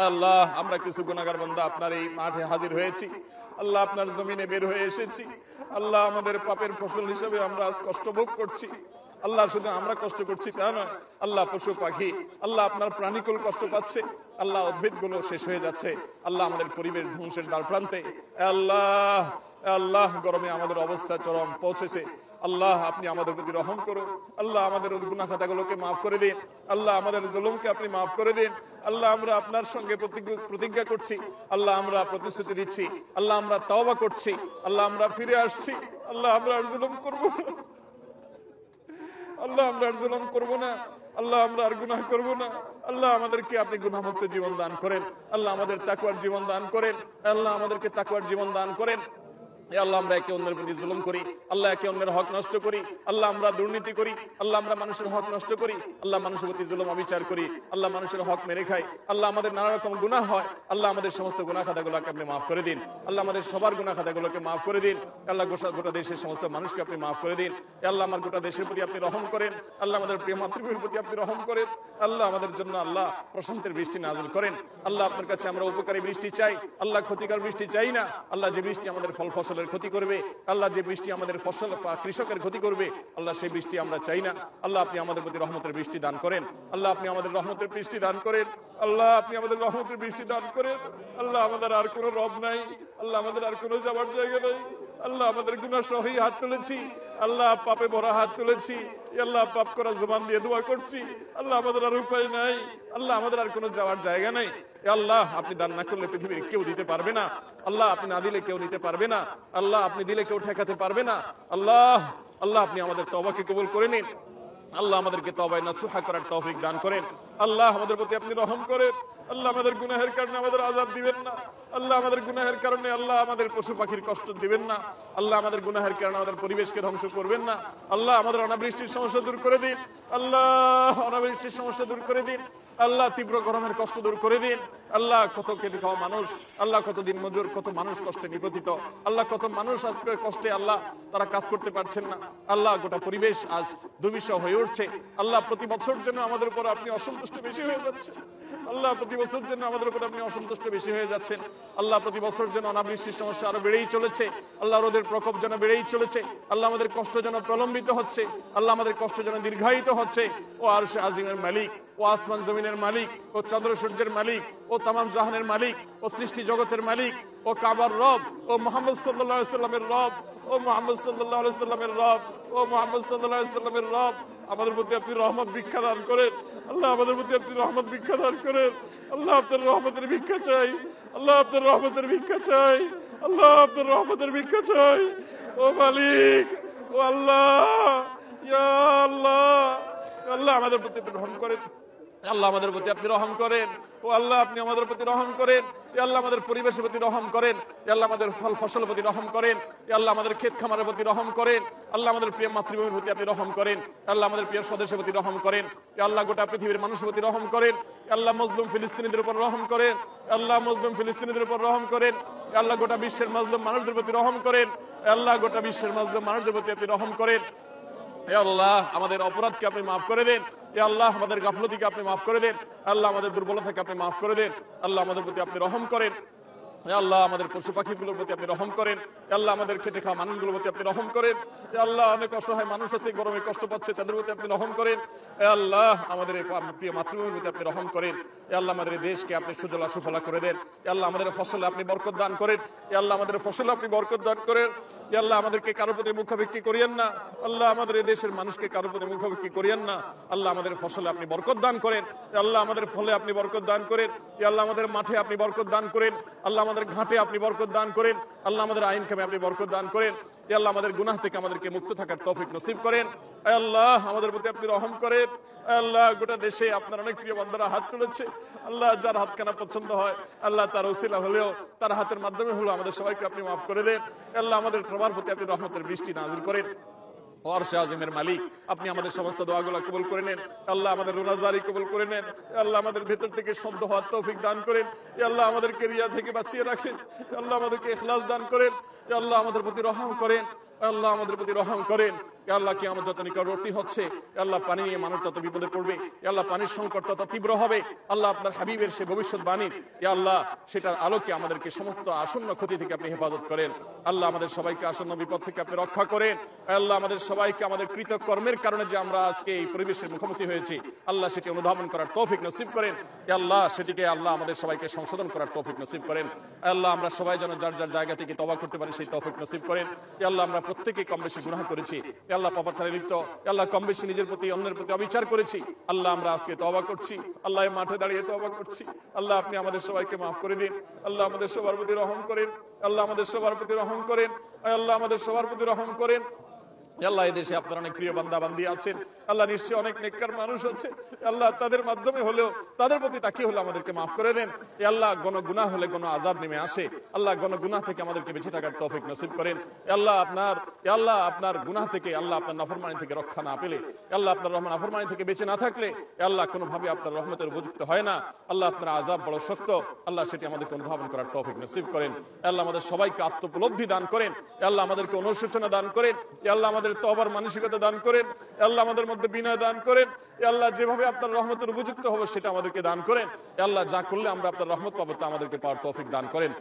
আল্লাহ আমরা কিছু গুনাহগার বান্দা আপনার এই মাঠে হাজির হয়েছি আল্লাহ, আপনার জমিনে বের হয়ে এসেছি আল্লাহ, আমাদের পাপের ফসল হিসেবে আমরা আজ কষ্ট ভোগ করছি আল্লাহ। শুধু আমরা কষ্ট করছি তা নয় আল্লাহ, পশু পাখি আল্লাহ আপনার প্রাণীকুল কষ্ট পাচ্ছে আল্লাহ, উদ্ভিদ গুলো শেষ হয়ে যাচ্ছে আল্লাহ, আমাদের পরিবেশ ধ্বংসের দ্বার প্রান্তে আল্লাহ। আল্লাহ গরমে আমাদের অবস্থা চরম পৌঁছেছে আল্লাহ, আপনি আমাদের প্রতি রহম করুন আল্লাহ, আমাদের গুনাহ খাতাগুলোকে মাফ করে দিন আল্লাহ, আমাদের জুলুমকে আপনি মাফ করে দিন আল্লাহ। আমরা আপনার সঙ্গে প্রতিজ্ঞা করছি আল্লাহ, আমরা প্রতিশ্রুতি দিচ্ছি আল্লাহ, আমরা তওবা করছি আল্লাহ, আমরা ফিরে আসছি আল্লাহ, আমরা আর জুলুম করব না আল্লাহ, আমরা আর জুলুম করব না আল্লাহ, আমরা আর গুনাহ করব না আল্লাহ। আমাদেরকে আপনি গুনাহমুক্ত জীবন দান করেন আল্লাহ, আমাদের তাকওয়ার জীবন দান করেন আল্লাহ, আমাদেরকে তাকওয়ার জীবন দান করেন আল্লাহ। আমরা একে অন্যের প্রতি জুলুম করি আল্লাহ, একে অন্যের হক নষ্ট করি আল্লাহ, আমরা দুর্নীতি করি আল্লাহ, আমরা মানুষের হক নষ্ট করি আল্লাহ, মানুষের প্রতি জুলুম অবিচার করি আল্লাহ, মানুষের হক মেরে খাই আল্লাহ, আমাদের নানা রকম গুনাহ হয় আল্লাহ, আমাদের সমস্ত গুনাহ খাতাগুলোকে আপনি মাফ করে দিন আল্লাহ, আমাদের সবার গুনাহ খাতাগুলোকে মাফ করে দিন আল্লাহ, গোটা দেশের সমস্ত মানুষকে আপনি মাফ করে দিন আল্লাহ, আমার গোটা দেশের প্রতি আপনি রহম করেন আল্লাহ, আমাদের প্রিয় মাতৃভূমির প্রতি আপনি রহম করেন আল্লাহ, আমাদের জন্য আল্লাহ প্রশান্তের বৃষ্টি নাযিল করেন আল্লাহ। আপনার কাছে আমরা উপকারী বৃষ্টি চাই আল্লাহ, ক্ষতিকর বৃষ্টি চাই না আল্লাহ। যে বৃষ্টি আমাদের ফল ফসলের ক্ষতি করবে আল্লাহ, যে বৃষ্টি আমাদের ফসল বা কৃষকের ক্ষতি করবে আল্লাহ, সেই বৃষ্টি আমরা চাই না আল্লাহ। আপনি আমাদের প্রতি রহমতের বৃষ্টি দান করেন আল্লাহ, আপনি আমাদের রহমতের বৃষ্টি দান করেন আল্লাহ, আপনি আমাদের রহমতের বৃষ্টি দান করেন আল্লাহ। আমাদের আর কোনো রব নাই আল্লাহ, আমাদের আর কোনো যাওয়ার জায়গা নাই আল্লাহ, আমাদের গুনাহ সহই হাত তুলেছি আল্লাহ, পাপে ভরা হাত তুলেছি আল্লাহ, পাপ করা জবান দিয়ে দোয়া করছি আল্লাহ, আমাদের আর উপায় নাই আল্লাহ, আমাদের আর কোনো যাওয়ার জায়গা নাই আল্লাহ। আপনি দান না করলে পৃথিবীর কেউ দিতে পারবে না আল্লাহ, আপনি না দিলে কেউ নিতে পারবে না আল্লাহ, আপনি দিলে কেউ ঠেকাতে পারবে না আল্লাহ। আল্লাহ আপনি আমাদের তওবাকে কবুল করে নিন আল্লাহ, আমাদেরকে তওবায়ে নাসুহা করার তৌফিক দান করেন আল্লাহ, আমাদের প্রতি আপনি রহম করেন আল্লাহ, আমাদের গুনাহের কারণে আমাদের আযাব দিবেন না আল্লাহ, আমাদের গুনাহের কারণে আল্লাহ আমাদের পশু পাখির কষ্ট দিবেন না আল্লাহ, আমাদের গুনাহের কারণে আমাদের পরিবেশকে ধ্বংস করবেন না আল্লাহ। আমাদের অনাবৃষ্টির সমস্যা দূর করে দিন আল্লাহ, অনাবৃষ্টির সমস্যা দূর করে দিন আল্লাহ, তীব্র গরমের কষ্ট দূর করে দিন আল্লাহ। কত খেটে খাওয়া মানুষ আল্লাহ, কত দিন মজুর, কত মানুষ কষ্টে নিপতিত আল্লাহ, কত মানুষ আজকে কষ্টে আল্লাহ তারা কাজ করতে পারছেন না আল্লাহ, গোটা পরিবেশ আজ দুর্বিষহ হয়ে উঠছে আল্লাহ। প্রতি বছর যেন আমাদের উপর আপনি অসন্তুষ্ট বেশি হয়ে যাচ্ছেন আল্লাহ, প্রতি বছর যেন আমাদের উপর আপনি অসন্তুষ্ট বেশি হয়ে যাচ্ছেন আল্লাহ, প্রতি বছর যেন অনাবৃষ্টির সমস্যা আরো বেড়েই চলেছে আল্লাহ, রোদের প্রকোপ যেন বেড়েই চলেছে আল্লাহ, আমাদের কষ্ট যেন প্রলম্বিত হচ্ছে আল্লাহ, আমাদের কষ্ট যেন দীর্ঘায়িত হচ্ছে। ও আরশে আজিমের মালিক, ও আসমান জমিনের মালিক, ও চন্দ্র সূর্যের মালিক, ও তামাম জাহানের মালিক, ও সৃষ্টি জগতের মালিক, ও কাবার রব, ও মুহাম্মদ সাল্লাল্লাহু আলাইহি সাল্লামের রব, ও মুহাম্মদ সাল্লাল্লাহু আলাইহি সাল্লামের রব, ও মুহাম্মদ সাল্লাল্লাহু আলাইহি সাল্লামের রব, আমাদের প্রতি আপনি রহমত ভিক্ষা দান করেন আল্লাহ, আমাদের প্রতি আপনি রহমত ভিক্ষা দান করেন আল্লাহ। আপনার রহমতের ভিক্ষা চাই আল্লাহ, আপনার রহমতের ভিক্ষা চাই আল্লাহ, আপনার রহমতের ভিক্ষা চাই ও মালিক, ও আল্লাহ, ইয়া আল্লাহ। আল্লাহ আমাদের প্রতি আপনি রহম করেন আল্লাহ, আমাদের প্রতি আপনি রহম করেন ও আল্লাহ, আপনি আমাদের প্রতি রহম করেন আল্লাহ, আমাদের পরিবেশের প্রতি রহম করেন আল্লাহ, আমাদের ফল ফসলের প্রতি রহম করেন আল্লাহ, আমাদের ক্ষেত খামারের প্রতি রহম করেন আল্লাহ, আমাদের প্রিয় মাতৃভূমির প্রতি আপনি রহম করেন আল্লাহ, আমাদের প্রিয় স্বদেশের প্রতি রহম করেন আল্লাহ, গোটা পৃথিবীর মানুষের প্রতি রহম করেন আল্লাহ, মজলুম ফিলিস্তিনিদের উপর রহম করেন আল্লাহ, মজলুম ফিলিস্তিনিদের উপর রহম করেন আল্লাহ, গোটা বিশ্বের মজলুম মানুষদের প্রতি রহম করেন আল্লাহ, গোটা বিশ্বের মজলুম মানুষদের প্রতি আপনি রহম করেন আল্লাহ। আমাদের অপরাধকে আপনি মাফ করে দেন আল্লাহ, আমাদের গাফলতিকে আপনি মাফ করে দেন আল্লাহ, আমাদের দুর্বলতাকে আপনি মাফ করে দেন আল্লাহ, আমাদের প্রতি আপনি রহম করেন আল্লাহ, আমাদের পশু পাখিগুলোর প্রতি আপনি রহম করেন আল্লাহ, আমাদের খেটে খাওয়া মানুষগুলোর প্রতি আপনি রহম করেন আল্লাহ, অনেক অসহায় মানুষ আছে গরমে কষ্ট পাচ্ছে তাদের প্রতি আপনি রহম করেন আল্লাহ, আমাদের প্রিয় মাতৃভূমির প্রতি আপনি রহম করেন আল্লাহ, আমাদের দেশকে আপনি সুজলা সুফলা করে দেন আল্লাহ, আমাদের ফসলে আপনি বরকত দান করেন আল্লাহ, আমাদের ফসলে আপনি বরকত দান করেন আল্লাহ, আমাদেরকে কারোর প্রতি মুখাভিক্ষি করিয়েন না আল্লাহ, আমাদের এই দেশের মানুষকে কারোর প্রতি মুখাভিক্ষি করিয়েন না আল্লাহ, আমাদের ফসলে আপনি বরকত দান করেন আল্লাহ, আমাদের ফলে আপনি বরকত দান করেন আল্লাহ, আমাদের মাঠে আপনি বরকত দান করেন আল্লাহ, আমাদের ঘাটে আপনি বরকত দান করেন আল্লাহ, আমাদের আইন কামে আপনি বরকত দান করেন আল্লাহ, আমাদের গুনাহ থেকে আমাদেরকে মুক্ত থাকার তৌফিক নসিব করেন আল্লাহ, আমাদের প্রতি আপনি রহম করেন আল্লাহ। গোটা দেশে আপনার অনেক প্রিয় বান্দারা হাত তুলেছে আল্লাহ, যার হাতখানা পছন্দ হয় আল্লাহ, তার ওসিলা হলেও তার হাতের মাধ্যমে হলো আমাদের সবাইকে আপনি মাফ করে দেন আল্লাহ, আমাদের সবার প্রতি আপনি রহমতের বৃষ্টি নাযিল করেন আরশে আজিমের মালিক, আপনি আমাদের সমস্ত দোয়াগুলো কবুল করে নেন আল্লাহ, আমাদের রোনাজারি কবুল করে নেন আল্লাহ, আমাদের ভেতর থেকে শুদ্ধ হওয়ার তৌফিক দান করেন আল্লাহ, আমাদেরকে রিয়া থেকে বাঁচিয়ে রাখেন আল্লাহ, আমাদেরকে ইখলাস দান করেন আল্লাহ, আমাদের প্রতি রহম করেন আল্লাহ, আমাদের প্রতি রহম করেন আল্লাহ কিয়ামত যত নিকটবর্তী হচ্ছে, আল্লাহ পানি নিয়ে মানুষ তত বিপদে পড়বে, আল্লাহ পানির সংকট তত তীব্র হবে। আল্লাহ আপনার হাবিবের সে ভবিষ্যৎবাণী আল্লাহ সেটার আলোকে আমাদেরকে সমস্ত আসন্ন ক্ষতি থেকে আপনি হেফাজত করেন। আল্লাহ আমাদের সবাইকে আসন্ন বিপদ থেকে আপনি রক্ষা করেন। আল্লাহ আমাদের সবাইকে আমাদের কৃত কর্মের কারণে যে আমরা আজকে এই পরিবেশের মুখোমুখি হয়েছি, আল্লাহ সেটি অনুধাবন করার তৌফিক নসিব করেন। আল্লাহ সেটিকে আল্লাহ আমাদের সবাইকে সংশোধন করার তৌফিক নসিব করেন। আল্লাহ আমরা সবাই যেন যার যার জায়গা থেকে তওবা করতে পারি সেই তৌফিক নসিব করেন। আল্লাহ আমরা প্রত্যেকেই কম বেশি গুনাহ করেছি, আল্লাহ পাপাচারে লিপ্ত, আল্লাহ কম বেশি নিজের প্রতি অন্যের প্রতি অবিচার করেছি। আল্লাহ আমরা আজকে তওবা করছি, আল্লাহ এই মাঠে দাঁড়িয়ে তওবা করছি। আল্লাহ আপনি আমাদের সবাইকে মাফ করে দিন। আল্লাহ আমাদের সবার প্রতি রহম করেন। আল্লাহ আমাদের সবার প্রতি রহম করেন। আল্লাহ আমাদের সবার প্রতি রহম করেন। আল্লাহ এই দেশে আপনার অনেক প্রিয় বান্দা বান্দি আছেন, আল্লাহ নিশ্চয়ই অনেক নেককার মানুষ আছে, আল্লাহ তাদের মাধ্যমে হলেও তাদের প্রতি তাকিয়ে হলে আমাদেরকে মাফ করে দেন। আল্লাহ গুনাহ হলে আযাব নেমে আসে, আল্লাহ গুনাহ থেকে আমাদেরকে বেঁচে থাকার তৌফিক নসিব করেন। আল্লাহ আপনার গুনাহ থেকে, আল্লাহ আপনার নাফরমানি থেকে রক্ষা না পেলে, আল্লাহ আপনার রহমান নাফরমানি থেকে বেঁচে না থাকলে আল্লাহ কোনোভাবে আপনার রহমতের উপযুক্ত হয় না। আল্লাহ আপনার আযাব বড় শক্ত, আল্লাহ সেটি আমাদেরকে অনুধাবন করার তৌফিক নসিব করেন। আল্লাহ আমাদের সবাইকে আত্মোপলব্ধি দান করেন, আল্লাহ আমাদেরকে অনুশোচনা দান করেন, আল্লাহ আমাদের তওবার মানসিকতা দান করেন, আল্লাহ আমাদের মধ্যে বিনয় দান করেন। আল্লাহ যেভাবে আপনার রহমতের উপযুক্ত হবে সেটা আমাদেরকে দান করেন। আল্লাহ যা করলে আমরা আপনার রহমত পাবো তা আমাদেরকে পাওয়ার তৌফিক দান করেন।